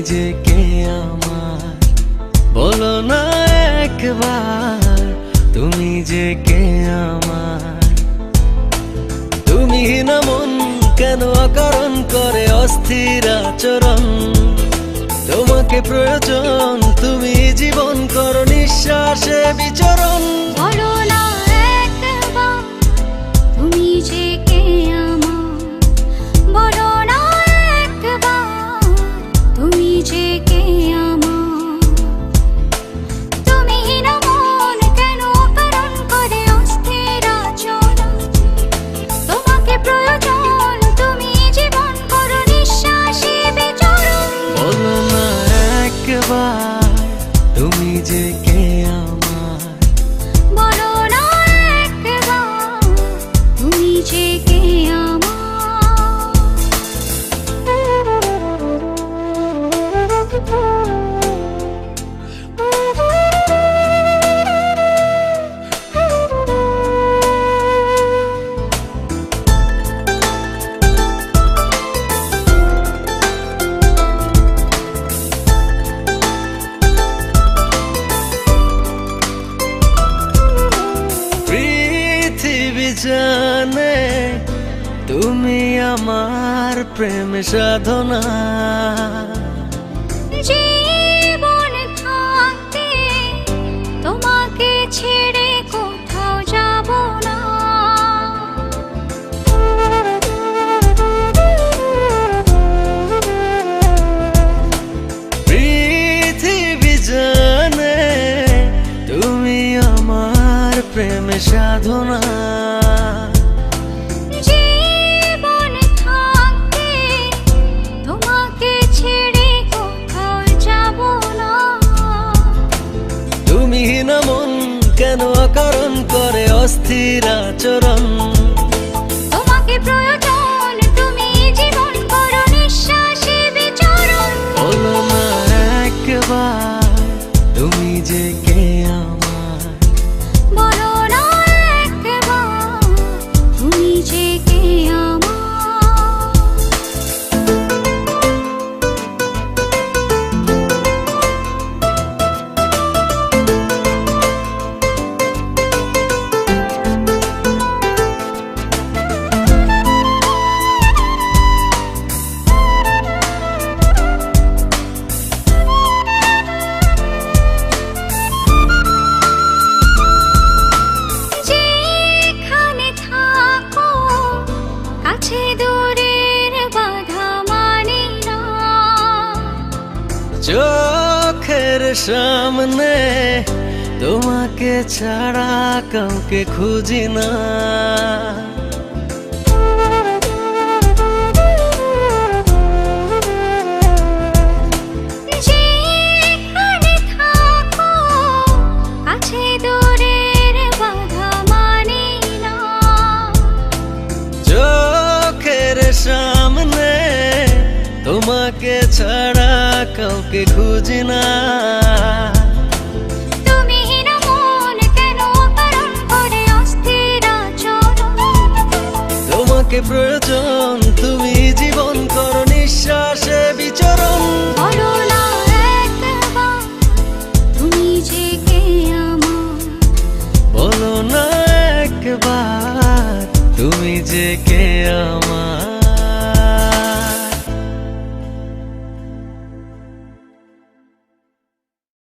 যে কে আমার, বলো না একবার তুমি যে কে আমার। তুমি না মন কেন অকারণ করে অস্থির আচরণ, তোমাকে প্রয়োজন তুমি জীবন করো নিঃশ্বাসে বিচরণ। বলো না একবার তুমি যে কে আমার, বলো না একবার তুমি যে কে আমার। তুমি না মন কেন অকারণ করে অস্থির আচরণ, তোমাকে প্রয়োজন তুমি জীবন করো নিঃশ্বাসে বিচরণ। বলো না একবার তুমি যে কে আমার, বলো না একবার তুমি যে কে আমার। পৃথিবী জানে তুমি আমার প্রেম সাধনা, জীবন থাকতে তোমাকে ছেড়ে কোথাও যাব না। পৃথিবী জানে তুমি আমার প্রেম সাধনা, জীবন থাকতে তোমাকে ছেড়ে কোথাও যাব না। তুমি না মন কেন অকারণ করে অস্থির আচরণ, তোমাকে প্রয়োজন তুমি জীবন করো নিঃশ্বাসে বিচরণ। বলো না একবার তুমি যে কে আমার, বলো না একবার তুমি যে কে আমার। যেখানে থাকো কাছে দূরের বাধা মানি না। চোখের সামনে তোমাকে ছাড়া কাউকে খুঁজি না। যেখানে থাকো কাছে দূরের বাধা মানি না। চোখের সামনে তোমাকে ছাড়া কাউকে খুঁজি না। তুমি না মন কেন অকারণ করে অস্থির আচরণ, তোমাকে প্রয়োজন তুমি জীবন করো নিঃশ্বাসে বিচরণ। বলো না একবার তুমি যে কে আমার, বলো না একবার তুমি যে কে